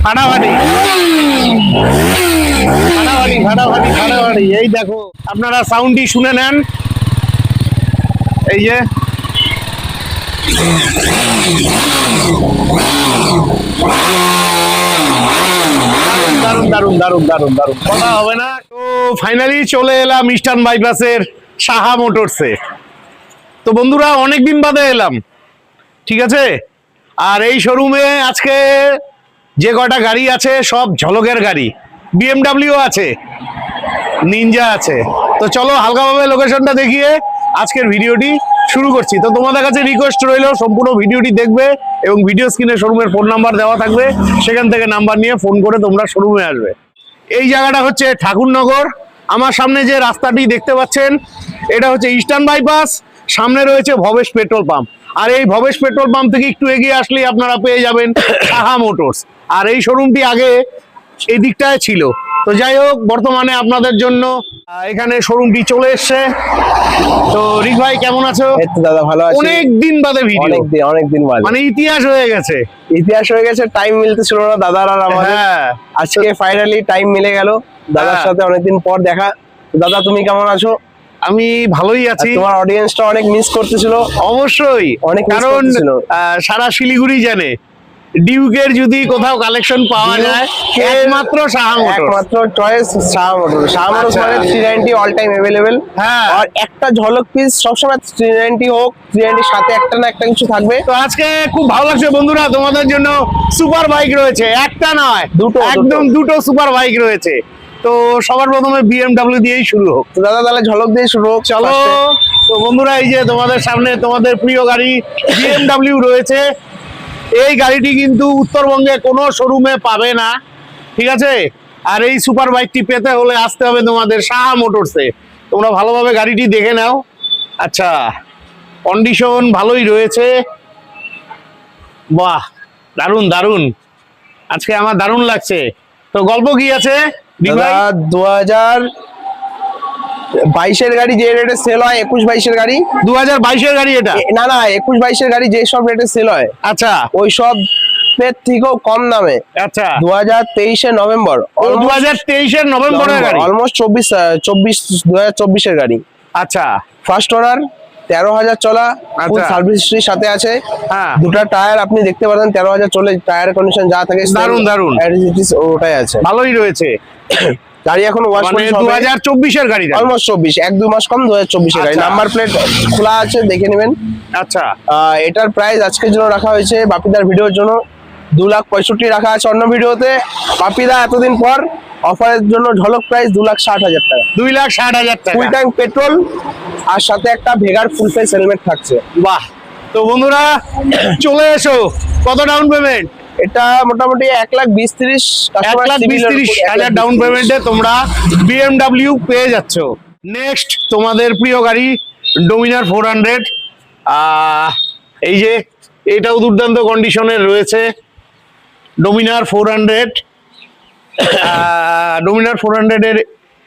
ফাটাফাটি ফাটাফাটি ফাটাফাটি ফাটাফাটি ফাটাফাটি। এই দেখো আপনারা সাউন্ডটি শুনে নেন, এই যে দারুন দারুন দারুন দারুন দারুন, কথা হবে না। তো ফাইনালি চলে এলাম ইস্টার্ন বাইপাসের সাহা মোটরসে। তো বন্ধুরা অনেকদিন বাদে এলাম, ঠিক আছে। আর এই শোরুমে আজকে যে কয়টা গাড়ি আছে সব ঝলকের গাড়ি, BMW আছে, নিনজা আছে। তো চলো হালকাভাবে লোকেশনটা দেখিয়ে আজকের ভিডিওটি শুরু করছি। তো তোমাদের কাছে রিকোয়েস্ট রইল সম্পূর্ণ ভিডিওটি দেখবে এবং ভিডিও স্ক্রিনে শোরুমের ফোন নাম্বার দেওয়া থাকবে, সেখান থেকে নাম্বার নিয়ে ফোন করে তোমরা শোরুমে আসবে। এই জায়গাটা হচ্ছে ঠাকুরনগর। আমার সামনে যে রাস্তাটি দেখতে পাচ্ছেন এটা হচ্ছে ইস্টার্ন বাইপাস, সামনে রয়েছে ভবেশ পেট্রোল পাম্প। আর এই ভবেশ পেট্রোল পাম্প থেকে একটু এগিয়ে আসলেই আপনারা পেয়ে যাবেন সাহা মোটরস। আর এই শোরুমটি আগে এই দিকটায় ছিল। তো যাই হোক, বর্তমানে আপনাদের জন্য এখানে শোরুমটি চলে এসছে। তো রিক ভাই কেমন আছো? দাদা ভালো আছি। অনেকদিন বাদে ভিডিও, অনেকদিন বাদে, মানে ইতিহাস হয়ে গেছে। টাইম মিলতেছিল না দাদার আর আমাদের। আজকে ফাইনালি টাইম মিলে গেল, দাদার সাথে অনেকদিন পর দেখা। দাদা তুমি কেমন আছো? আমি ভালোই আছি। তোমার অডিয়েন্সটা অনেক মিস করতেছিল। অবশ্যই, অনেক, কারণ সারা শিলিগুড়ি জানে ডিউকের যদি কোথাও কালেকশন পাওয়া যায় একমাত্র সাহা মোটরস, একমাত্র choice Saha motors. Saha motors মানে 390 অল টাইম अवेलेबल। হ্যাঁ, আর একটা ঝলক পিস সবসময় 390 হোক, 390 সাথে একটা না একটা কিছু থাকবে। তো আজকে খুব ভালো লাগছে বন্ধুরা, তোমাদের জন্য সুপার বাইক রয়েছে, একটা নয় দুটো, একদম দুটো সুপার বাইক রয়েছে। তো সবার প্রথমে BMW দিয়েই শুরু হোক। তো দাদা তাহলে ঝলক দিয়ে শুরু হোক, চলো। তো বন্ধুরা এই যে তোমাদের সামনে তোমাদের প্রিয় গাড়ি BMW রয়েছে। এই গাড়িটি কিন্তু উত্তরবঙ্গে কোনো শোরুমে পাবে না, ঠিক আছে। আর এই সুপার বাইকটি পেতে হলে আসতে হবে তোমাদের সাহা মোটরসে। তোমরা ভালোভাবে গাড়িটি দেখে নাও। আচ্ছা, কন্ডিশন ভালোই রয়েছে। বাহ, দারুন দারুন, আজকে আমার দারুন লাগছে। তো গল্প কি আছে? 2022-এর গাড়ি যে রেটে সেল হয়, 21-22-এর গাড়ি, 2022-এর গাড়ি এটা? না 21-22-এর গাড়ি যে সব রেটে সেল হয়, আচ্ছা, ওই সব এর থেকেও কম দামে। আচ্ছা, 2023-এর নভেম্বর, 2023-এর নভেম্বরের গাড়ি, অলমোস্ট 2024-এর গাড়ি। আচ্ছা, ফার্স্ট ওনার, 13,000 চলা, ফুল আচ্ছা, সার্ভিস হিস্ট্রির সাথে আছে। হ্যাঁ, দুটা টায়ার আপনি দেখতে পারেন, 13,000 চলে, টায়ার কন্ডিশন যা থাকে দারুন দারুন, ওটাই আছে, ভালোই রয়েছে। গাড়ি এখন ওয়াশ মানে 2024-এর গাড়ি, অলমোস্ট 24, 1-2 মাস কম 2024-এর গাড়ি। আচ্ছা। নাম্বার প্লেট খোলা আছে, দেখে নেবেন। আচ্ছা, এটার প্রাইস আজকের জন্য রাখা হয়েছে বাপিদার ভিডিওর জন্য 2,65,000 রাখা আছে। অন্য ভিডিওতে বাপিদা এতদিন পর অফারের জন্য ঝলক প্রাইস 2,60,000 টাকা, 2,60,000 টাকা, ফুল ট্যাঙ্ক পেট্রোল আর সাথে একটা ভেগার ফুল ফেস হেলমেট থাকছে। বাহ। তো বন্ধুরা চলে এসো। কত ডাউন পেমেন্ট? এটা মোটামুটি 1,20,30,000, 1,20,30,000 ডাউন পেমেন্টে তোমরা BMW পেয়ে যাচ্ছ। নেক্সট তোমাদের প্রিয় গাড়ি ডোমিনার 400। এই যে এটাও দুর্দান্ত কন্ডিশনের রয়েছে, ডোমিনার 400। ডোমিনার 400 এর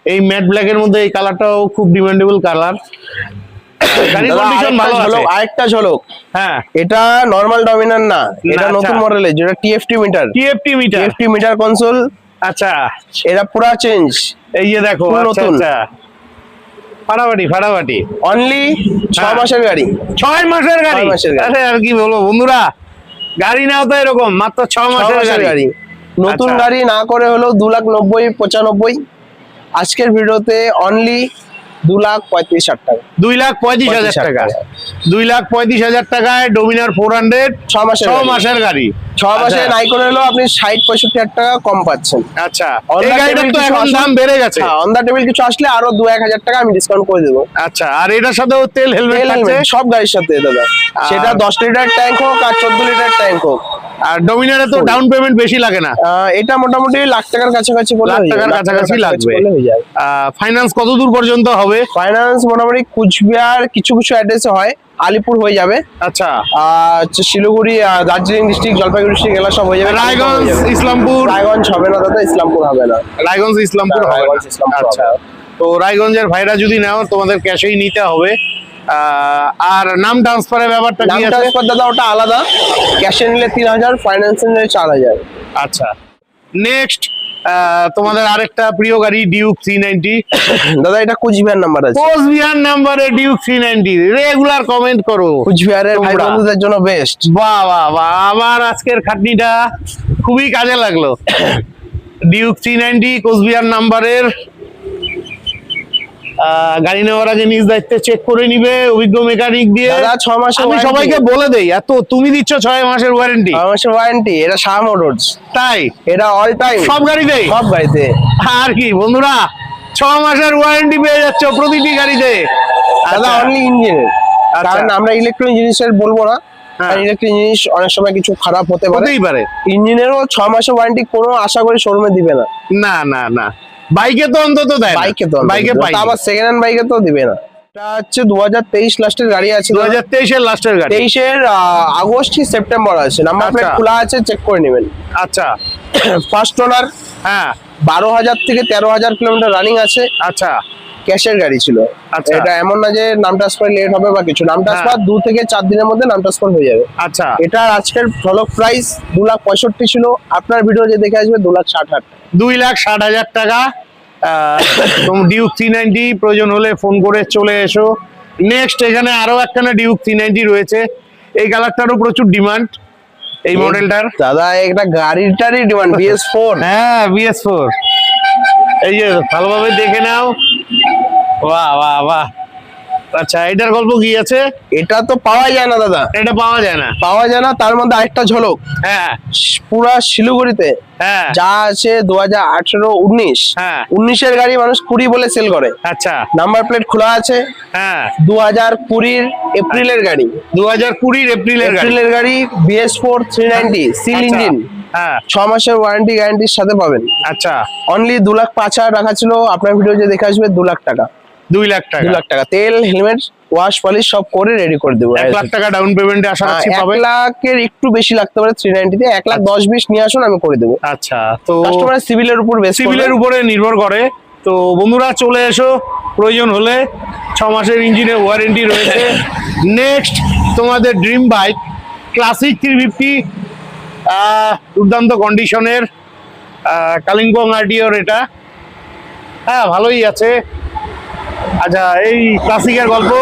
এই ম্যাট ব্ল্যাক এর মধ্যে এই কালারটাও খুব ডিমান্ডেবল কালার। গাড়ির কন্ডিশন ভালো আছে। আরেকটা ঝলক, হ্যাঁ, এটা নরমাল ডমিনার না, এটা আচ্ছা, নতুন মডেলের, যেটা TFT meter, TFT meter console. আচ্ছা, এটা পুরো চেঞ্জ। এই যে দেখো, আচ্ছা আচ্ছা, ফাটাফাটি ফাটাফাটি। অনলি 6 মাসের গাড়ি, 6 মাসের গাড়ি। 6 মাসের গাড়ি। আরে আর কি বলবো বন্ধুরা, গাড়ি নাও তো এরকম মাত্র 6 মাসের গাড়ি। নতুন আচ্ছা, গাড়ি না করে হলো 2,90,95। আজকের ভিডিওতে অনলি 2,35,000 টাকা, 2,35,000 টাকা, 2,35,000 টাকায় ডোমিনার 400 6 মাসের গাড়ি। 6 মাসে নাই করে হলো আপনি 60-65,000 টাকা কম পাচ্ছেন। আচ্ছা, এই গাড়িটার তো এখন দাম বেড়ে গেছে। হ্যাঁ, অন দা টেবিল কিছু আসলে আরো 2-1,000 টাকা আমি ডিসকাউন্ট করে দেবো। আচ্ছা, আর এটার সাথেও তেল হেলমেট আছে সব গাড়ির সাথে দাদা, সেটা 10 লিটার ট্যাঙ্ক হোক আর 14 লিটার ট্যাঙ্ক হোক। আর ডোমিনারে তো ডাউন পেমেন্ট বেশি লাগে না, এটা মোটামুটি লাখ টাকার কাছাকাছি, লাখ টাকার কাছাকাছি লাগবে। ফাইন্যান্স কত দূর পর্যন্ত হবে? ফাইন্যান্স মোটামুটি কুচবিহার কিছু কিছু অ্যাড্রেসে হয়, আলিপুর হয়ে যাবে। আচ্ছা, শিলিগুড়ি, দার্জিলিং ডিস্ট্রিক্ট, জলপাইগুড়ি ডিস্ট্রিক্ট এগুলো সব হয়ে যাবে। রায়গঞ্জ, ইসলামপুর। রায়গঞ্জ হবে না দাদা, ইসলামপুর হবে না। রায়গঞ্জ ইসলামপুর হবে না। আচ্ছা, তো রায়গঞ্জের ভাইরা যদি নাও তোমাদের ক্যাশেই নিতে হবে। আর নাম ট্রান্সফারের ব্যাপারটা কি আছে? ট্রান্সফার দাদা ওটা আলাদা, ক্যাশে নিলে 3,000, ফাইন্যান্সে নিলে 4,000। আচ্ছা, নেক্সট তোমাদের আরেকটা প্রিয় গাড়ি ডিউক 390। দাদা এটা কুচবিহার নাম্বার আছে, কোচবিহার নাম্বারে ডিউক 390 রেগুলার কমেন্ট করো, কুচবিহারের ভাই তোমরা। বন্ধুদের জন্য বেস্ট। বাহ বাহ বাহ, আমার আজকের খাটনিটা খুবই কাজে লাগলো। ডিউক 390 কোচবিহার নাম্বারের গাড়ি নেওয়ার আগে নিজ দায়িত্বে চেক করে নিবে অভিজ্ঞ মেকানিক দিয়ে। দাদা 6 মাসের আমি warranty। সবাইকে বলে দেই, এত তুমি দিচ্ছ 6 মাসের ওয়ারেন্টি? 6 মাসের ওয়ারেন্টি, এটা শাহ মোটরস, তাই এটা অল টাইম সব গাড়িতেই? সব গাড়িতে। আর কি বন্ধুরা, 6 মাসের ওয়ারেন্টি পেয়ে যাচ্ছ প্রতিটি গাড়িতে। দাদা আচ্ছা, অনলি ইঞ্জিনের, আচ্ছা। কারণ আমরা ইলেকট্রনিক জিনিসের বলবো না, হ্যাঁ। কারণ ইলেকট্রনিক জিনিস অনেক সময় কিছু খারাপ হতে পারে। হতেই পারে। ইঞ্জিনেরও 6 মাসের ওয়ারেন্টি কোনো আশা করি শোরুমে দিবে না। না না না, বাইকে তো অন্তত দেয় না। বাইকে তো বাইকে পাই তা আবার সেকেন্ড হ্যান্ড বাইকে তো দিবে না। এটা হচ্ছে 2023 লাস্টের গাড়ি আছে, 2023 এর লাস্টের গাড়ি। 23 এর আগস্ট কি সেপ্টেম্বর আছে, নাম্বার প্লেট আচ্ছা। খোলা আছে, চেক করে নেবেন। আচ্ছা, ফার্স্ট ওনার, হ্যাঁ 12,000 থেকে 13,000 কিলোমিটার রানিং আছে, আচ্ছা ক্যাশের গাড়ি ছিল। আচ্ছা। এটা এমন না যে নাম ট্রান্সফার লেট হবে বা কিছু, নাম ট্রান্সফার 2 থেকে 4 দিনের মধ্যে নাম ট্রান্সফার হয়ে যাবে। আচ্ছা, এটার আজকের ঝলক প্রাইস 2,65,000 ছিল, আপনার ভিডিও যে দেখে আসবে 2,60,000। 2,60,000 টাকা। ডিউক 390 প্রয়োজন হলে ফোন করে চলে এসো। নেক্সট এখানে আরো একখানা ডিউক 390 রয়েছে, এই কালারটারও প্রচুর ডিমান্ড এই মডেলটার। দাদা একটা গাড়িটারই ডিমান্ড, BS4। হ্যাঁ BS4, এই যে ভালোভাবে দেখে নাও। বাহ বাহ বাহ, আচ্ছা এটার গল্প কি আছে? এটা তো পাওয়া যায় না দাদা, এটা পাওয়া যায় না। পাওয়া যায় না। তার মধ্যে আরেকটা ঝলক, হ্যাঁ পুরা শিলিগুড়িতে হ্যাঁ যা আছে 2018, 19, হ্যাঁ 19 এর গাড়ি মানুষ 20 বলে সেল করে। আচ্ছা, নাম্বার প্লেট খোলা আছে, হ্যাঁ 2020 এপ্রিলের গাড়ি, 2020 এপ্রিলের গাড়ি। এপ্রিলের গাড়ি, BS4 390 সিল আচ্ছা, ইঞ্জিন, হ্যাঁ 6 মাসের ওয়ারেন্টি গ্যারান্টির সাথে পাবেন। আচ্ছা, অনলি 2,05,000 টাকা ছিল, আপনার ভিডিও যে দেখে আসবে 2 লাখ টাকা। 2 লাখ টাকা। 2 লাখ টাকা তেল, হেলমেট, ওয়াশ পলিশ সব করে রেডি করে দেবো। 1 লাখ টাকা ডাউন পেমেন্টে আশা রাখছি 1 পাবে। লাখের একটু বেশি লাগতে পারে 390 তে, 1,10,20 নিয়ে আসুন, আমি করে দেবো। আচ্ছা, তো কাস্টমারের সিভিলের উপর বেশ সিভিলের উপরে নির্ভর করে। তো বন্ধুরা চলে এসো, প্রয়োজন হলে 6 মাসের ইঞ্জিনের ওয়ারেন্টি রয়েছে। নেক্সট তোমাদের ড্রিম বাইক ক্লাসিক 350, দুর্দান্ত কন্ডিশনের কালিম্পং আরটিওর এটা। হ্যাঁ ভালোই আছে। আচ্ছা, এই ক্লাসিকের গল্প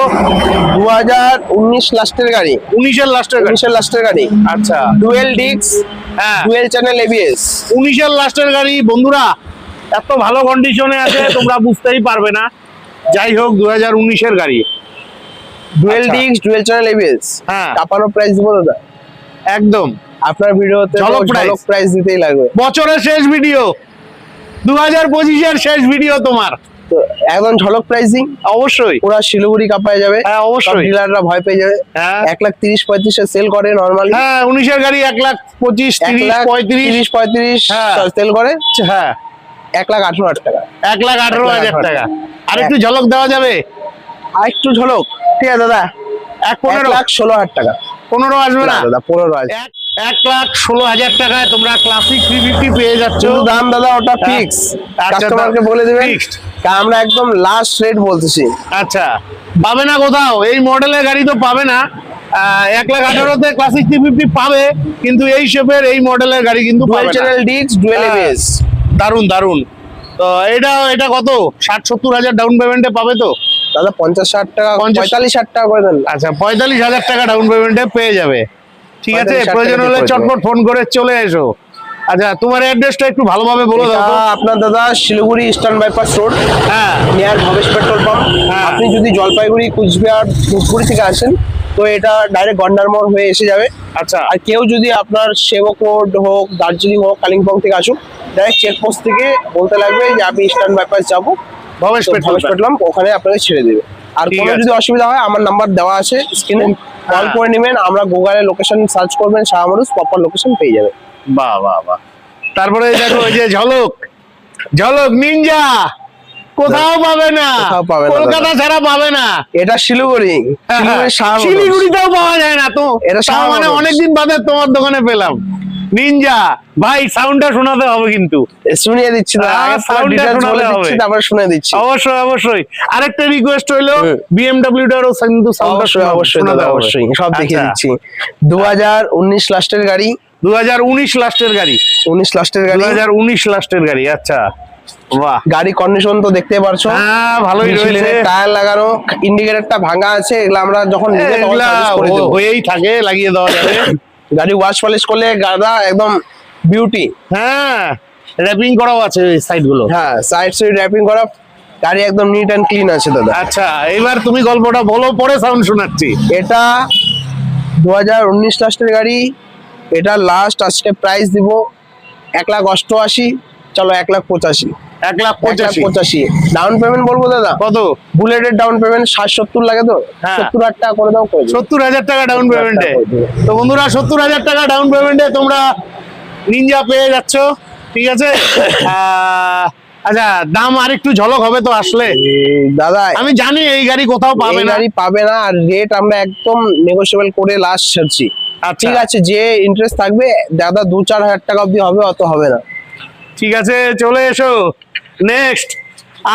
2019 লাস্টের গাড়ি, 19 এর লাস্টের গাড়ি। 19 এর লাস্টের গাড়ি, আচ্ছা, ডুয়েল ডিস্ক, হ্যাঁ ডুয়েল চ্যানেল ABS। 19 এর লাস্টের গাড়ি বন্ধুরা, এত ভালো কন্ডিশনে আছে তোমরা বুঝতেই পারবে না। যাই হোক 2019 এর গাড়ি, ডুয়েল আচ্ছা। ডিস্ক, ডুয়েল চ্যানেল ABS, হ্যাঁ কাপানো প্রাইস দিব দাদা। একদম আপনার ভিডিওতে ঝলক ঝলক price। প্রাইস দিতেই লাগবে। বছরের শেষ ভিডিও, 2025 এর শেষ ভিডিও তোমার, তো একদম ঝলক প্রাইসিং, অবশ্যই। পুরো শিলিগুড়ি কাঁপায় যাবে। হ্যাঁ অবশ্যই। ডিলাররা ভয় পেয়ে যাবে। হ্যাঁ 1,30,35 এ সেল করে নরমালি, হ্যাঁ 19 এর গাড়ি 1,25,000, 30, 35, 35 হ্যাঁ। সেল করে। হ্যাঁ 1,18,000 টাকা। 1,18,000 টাকা। আর একটু ঝলক দেওয়া যাবে? আর একটু ঝলক, ঠিক আছে দাদা, 1,15,000, 1,16,000 টাকা। 15 আসবে না না? দাদা 15 আছে। 1,16,000 টাকায় তোমরা ক্লাসিক 350 পেয়ে যাচ্ছ। কিন্তু দাম দাদা ওটা হ্যাঁ। ফিক্স, আচ্ছা, কাস্টমারকে দাম বলে দিবেন, fixed। কারণ আমরা একদম লাস্ট রেট বলতেছি। আচ্ছা, পাবে না কোথাও, এই মডেলের গাড়ি তো পাবে না। 1,18,000-তে ক্লাসিক 350 পাবে, কিন্তু এই শেপের এই মডেলের গাড়ি কিন্তু ডুয়েল পাবে না। চ্যানেল ডিস্ক, ডুয়েল হ্যাঁ। ABS। দারুন দারুন। তো এটা কত 60-70,000 ডাউন পেমেন্টে পাবে তো? দাদা 50,000 টাকা, 45,000 টাকা করে দেন। আচ্ছা 45,000 টাকা ডাউন পেমেন্টে পেয়ে যাবে। ঠিক আছে, 45,000 প্রয়োজন টাকা হলে দিয়ে চটপট ফোন করে চলে এসো। আচ্ছা, তোমার অ্যাড্রেসটা একটু ভালোভাবে বলে দাও এটা তো। আপনার দাদা শিলিগুড়ি ইস্টার্ন বাইপাস রোড, হ্যাঁ নিয়ার ভবেশ পেট্রোল পাম্প। হ্যাঁ। আপনি যদি জলপাইগুড়ি, কুচবিহার, ধূপগুড়ি থেকে আসেন তো এটা ডাইরেক্ট গন্ডার মোড় হয়ে এসে যাবে। আচ্ছা আর কেউ যদি আপনার সেবক রোড হোক, দার্জিলিং হোক, কালিম্পং থেকে আসুক, ডাইরেক্ট চেকপোস্ট থেকে বলতে লাগবে যে আমি ইস্টার্ন বাইপাস যাবো, ভবেশ তো ভবেশ পেট্রোল পাম্প, ওখানে আপনাকে ছেড়ে দেবে। আর ঠিক কোনো আছে। যদি অসুবিধা হয় আমার নাম্বার দেওয়া আছে স্ক্রিনে, কল করে নেবেন। আমরা গুগলে লোকেশন সার্চ করবেন, শাহ মোটরস প্রপার লোকেশন পেয়ে যাবে। বাহ বাহ বাহ। তারপরে এই দেখো এই যে ঝলক নিনজা, কোথাও পাবে না, কোথাও পাবে না কলকাতা ছাড়া পাবে না। এটা শিলিগুড়ি, শিলিগুড়ির শাহ মোটরস। শিলিগুড়িতেও পাওয়া যায় না তো। এটা শাহ তার মানে মোটরস। অনেকদিন বাদে তোমার দোকানে পেলাম নিনজা। ভাই সাউন্ডটা শোনাতে হবে কিন্তু। শুনিয়ে দিচ্ছি না, হ্যাঁ, আগে পুরো sound টা ডিটেইলস শোনাতে বলে হবে। দিচ্ছি, তারপর শুনে দিচ্ছি। অবশ্যই অবশ্যই। আরেকটা রিকোয়েস্ট হইলো হুম। BMW টারও কিন্তু সাউন্ডটা অবশ্যই অবশ্যই দাদা, অবশ্যই সব দেখিয়ে দিচ্ছি। 2019 লাস্টের গাড়ি, 2019 লাস্টের গাড়ি, 19 লাস্টের গাড়ি, 2019 লাস্টের গাড়ি। আচ্ছা, বাহ, গাড়ি কন্ডিশন তো দেখতে পারছো, হ্যাঁ ভালোই রয়েছে। টায়ার লাগানো, ইন্ডিকেটরটা ভাঙা আছে, এগুলো আমরা যখন নিজে তখন এগুলা সার্ভিস করে দেব। হয়েই থাকে, লাগিয়ে দেওয়া যাবে। গাড়ি ওয়াশ পলিশ করলে গাদা একদম বিউটি। হ্যাঁ, র্যাপিং করাও আছে সাইড গুলো। হ্যাঁ, সাইড র্যাপিং করা, গাড়ি একদম নিট এন্ড ক্লিন আছে দাদা। আচ্ছা, এবার তুমি গল্পটা বলো, পরে সাউন্ড শোনাচ্ছি। এটা 2019 লাস্টের গাড়ি, এটা লাস্ট আজকে প্রাইস দিব 1,88,000, চলো 1,85,000, 1,85,000। ডাউন পেমেন্ট বলবো দাদা? কত? বুলেটের ডাউন পেমেন্ট 60-70 লাগে তো, হ্যাঁ। 70,000 টাকা করে দাও, করে দিও। 70,000 টাকা ডাউন 70,000 পেমেন্টে। টাকা করে দিও। তো বন্ধুরা, 70,000 টাকা ডাউন পেমেন্টে তোমরা নিনজা পেয়ে যাচ্ছ, ঠিক আছে? আচ্ছা, দাম আর একটু ঝলক হবে তো আসলে। দাদা আমি জানি এই গাড়ি কোথাও পাবে এই না। গাড়ি পাবে না, আর রেট আমরা একদম নেগোশিয়েবল করে লাস্ট ছাড়ছি। আচ্ছা, ঠিক আছে, যে ইন্টারেস্ট থাকবে দাদা 2-4 হাজার টাকা অবধি হবে, অত হবে না। ঠিক আছে, চলে এসো। নেক্সট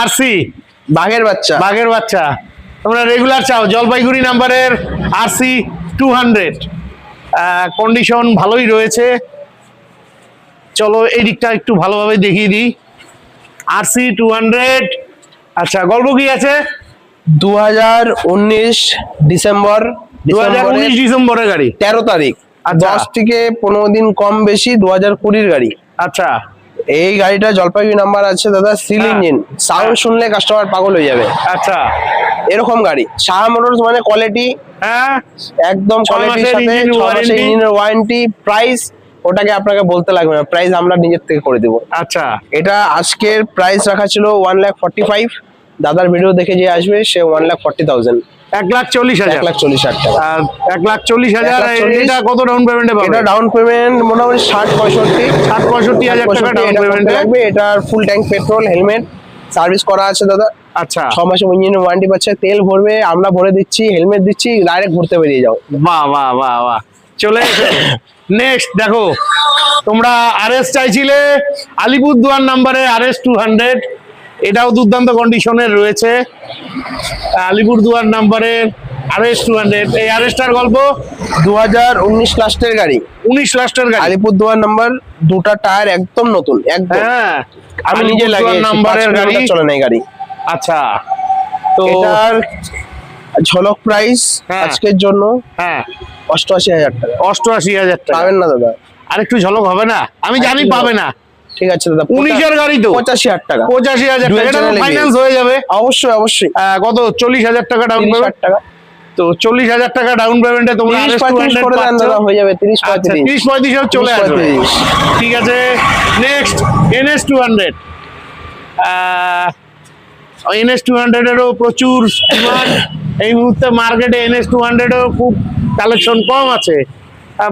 আরসি, বাঘের বাচ্চা। বাঘের বাচ্চা। তোমরা রেগুলার চাও, জলপাইগুড়ি নাম্বারের আরসি 200, কন্ডিশন ভালোই রয়েছে। চলো এই দিকটা একটু ভালোভাবে দেখিয়ে দিই। আরসি 200। আচ্ছা, গল্প কি আছে? 2019 ডিসেম্বর, 2019 ডিসেম্বরের গাড়ি, 13 তারিখ। আচ্ছা। 10 থেকে 15 দিন কম বেশি 2020 গাড়ি। আচ্ছা, এই গাড়িটা জলপাইগুড়ি নাম্বার আছে দাদা, সিল হ্যাঁ। ইঞ্জিন, সাউন্ড শুনলে কাস্টমার পাগল হয়ে যাবে। আচ্ছা, এরকম গাড়ি সাহা মোটরস মানে কোয়ালিটি, হ্যাঁ, একদম 6 কোয়ালিটির মাসের সাথে, engine 6 মাসের warranty। ইঞ্জিনের ওয়ারেন্টি। প্রাইস ওটাকে আপনাকে বলতে লাগবে না, প্রাইস আমরা নিজের থেকে করে দেব। আচ্ছা, এটা আজকের প্রাইস রাখা ছিল 1,45,000, দাদার ভিডিও দেখে যে আসবে সে 1,40,000, 1,40,000। 1,40,000 টাকা। আর 1,40,000 1,40,000 এটা কত ডাউন পেমেন্টে পাবে? এটা ডাউন পেমেন্ট মোটামুটি 60-65 65,000 টাকা ডাউন পেমেন্টে লাগবে। এটার full tank petrol, helmet service করা আছে দাদা। আচ্ছা, 6 মাসে ইঞ্জিনের ওয়ারেন্টি পাচ্ছে, তেল ভরবে আমরা ভরে দিচ্ছি, হেলমেট দিচ্ছি, ডাইরেক্ট ঘুরতে বেরিয়ে যাও। বাহ বাহ বাহ বাহ, চলে এসো। নেক্সট দেখো, তোমরা আরএস চাইছিলে, আলিপুরদুয়ার নাম্বারে আরএস 200, এটাও দুর্দান্ত কন্ডিশনের রয়েছে। আলিপুরদুয়ার নাম্বারের আরএস 200, এই আরএসটার গল্প। 2019 লাস্টের গাড়ি, 19 লাস্টের গাড়ি। আলিপুরদুয়ার নাম্বার, দুটা টায়ার একদম নতুন, একদম হ্যাঁ, আমি নিজে আলিপুরদুয়ার লাগিয়েছি, নাম্বারের গাড়ি। চলে নাই গাড়ি। আচ্ছা, তো এটার ঝলক প্রাইস হ্যাঁ। আজকের জন্য হ্যাঁ, 88,000 টাকা। 88,000 টাকা। পাবেন না দাদা? আরেকটু ঝলক হবে না? আমি জানি আরেকটু পাবে না। ঠিক আছে দাদা, 19-এর গাড়ি তো 85,000 টাকা। 85,000 Dual টাকা, এটা channel ফাইন্যান্স ABS। হয়ে যাবে। অবশ্যই অবশ্যই, কত? 40,000 টাকা ডাউন 30,000 পেমেন্ট। টাকা, তো 40,000 টাকা ডাউন পেমেন্টে তোমরা 30-35 করে দেন দাদা, হয়ে যাবে 30-35। 30-35 চলে আসবে। 30-35। ঠিক আছে, নেক্সট NS 200। NS 200 এরও প্রচুর ডিমান্ড এই মুহূর্তে মার্কেটে। NS 200 এরও খুব কালেকশন কম আছে।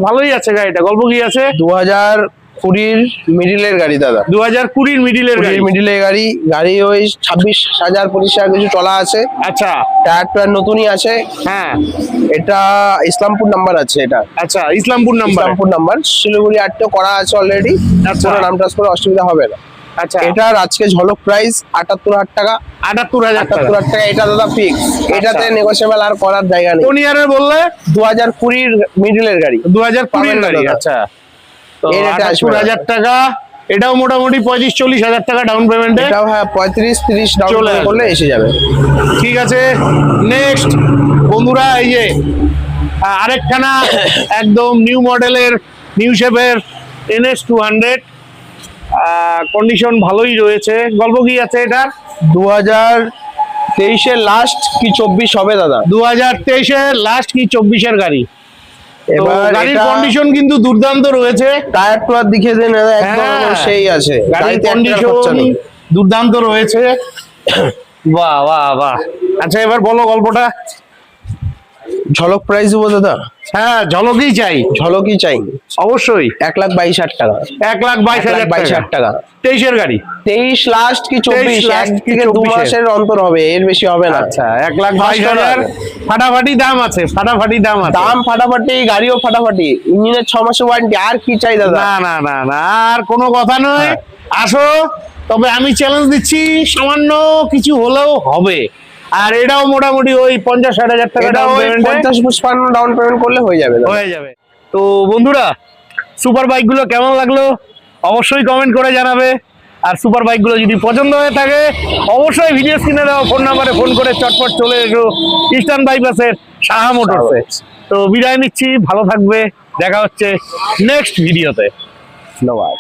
ভালোই আছে গাড়িটা। গল্প কি আছে? 2020 মিডিলের গাড়ি দাদা, 2020 মিডিলের গাড়ি। মিডিলের গাড়ি, গাড়ি ওই 26,000-25,000 কিছু চলা আছে। আচ্ছা, টায়ার নতুনই আছে। হ্যাঁ, এটা ইসলামপুর নাম্বার আছে, এটা আচ্ছা, ইসলামপুর নাম্বার। ইসলামপুর নাম্বার, শিলিগুড়ি আটটো করা আছে অলরেডি। আচ্ছা। পুরো নাম ট্রান্সফার অসুবিধা হবে না। আচ্ছা, এটার আজকে ঝলক প্রাইস 78,000 টাকা। 78,000 টাকা। 78,000 টাকা, এটা দাদা ফিক্স। এটাতে নেগোশিয়েবল আর করার জায়গা নেই। কোন ইয়ারের বললে? 2020 মিডিলের গাড়ি, 2020 পাবেন না গাড়ি। দাদা। আচ্ছা, তো এই রেটে আসবে না। 78,000 টাকা। এটাও মোটামুটি 35-40,000 টাকা ডাউন পেমেন্টে এটাও হ্যাঁ 35-30 ডাউন চলে পেমেন্ট আসবে। করলে এসে যাবে। ঠিক আছে, নেক্সট বন্ধুরা, এই যে আরেকখানা একদম নিউ মডেলের, নিউ শেপের NS 200, কন্ডিশন ভালোই রয়েছে। গল্প কি আছে এটার? 2023 এর লাস্ট কি 24 হবে দাদা? 2023-এর লাস্ট কি 24-এর গাড়ি। তো এবার গাড়ির এটা কন্ডিশন কিন্তু দুর্দান্ত রয়েছে। টায়ার টুয়ার দেখিয়ে দেন দাদা, একদম হ্যাঁ। সেই আছে। গাড়ির গাড়িতে একটা খরচা কন্ডিশন নেই। দুর্দান্ত রয়েছে। বাহ বাহ বাহ। আচ্ছা, এবার বলো গল্পটা। ঝলক প্রাইস দেবো দাদা? হ্যাঁ, ঝলকই চাই। ঝলকই চাই, অবশ্যই। 1,22,000 টাকা। 1,22,000 টাকা। 23-এর গাড়ি। 23 লাস্ট কি 24, 23 এক last কি থেকে 2 24 মাসের অন্তর হবে, এর বেশি হবে না। আচ্ছা, 1,22,000 ফাটাফাটি দাম আছে, ফাটাফাটি দাম আছে। দাম ফাটাফাটি, গাড়িও ফাটাফাটি, ইঞ্জিনের 6 মাসের ওয়ারেন্টি, আর কি চাই দাদা? না না না না, আর কোনো কথা নয়। হ্যাঁ। আসো, তবে আমি চ্যালেঞ্জ দিচ্ছি, সামান্য কিছু হলেও হবে। আর এটাও মোটামুটি ওই 50-60,000 টাকা এটা ডাউন ওই পেমেন্টে 50-55 ডাউন পেমেন্ট করলে হয়ে যাবে দাদা। হয়ে যাবে। তো বন্ধুরা, সুপার বাইকগুলো কেমন লাগলো অবশ্যই কমেন্ট করে জানাবে। আর সুপার বাইকগুলো যদি পছন্দ হয়ে থাকে অবশ্যই ভিডিও স্ক্রিনে দেওয়া ফোন নাম্বারে ফোন করে চটপট চলে এসো ইস্টার্ন বাইপাসের সাহা মোটরসে। তো বিদায় নিচ্ছি, ভালো থাকবে, দেখা হচ্ছে নেক্সট ভিডিওতে। ধন্যবাদ।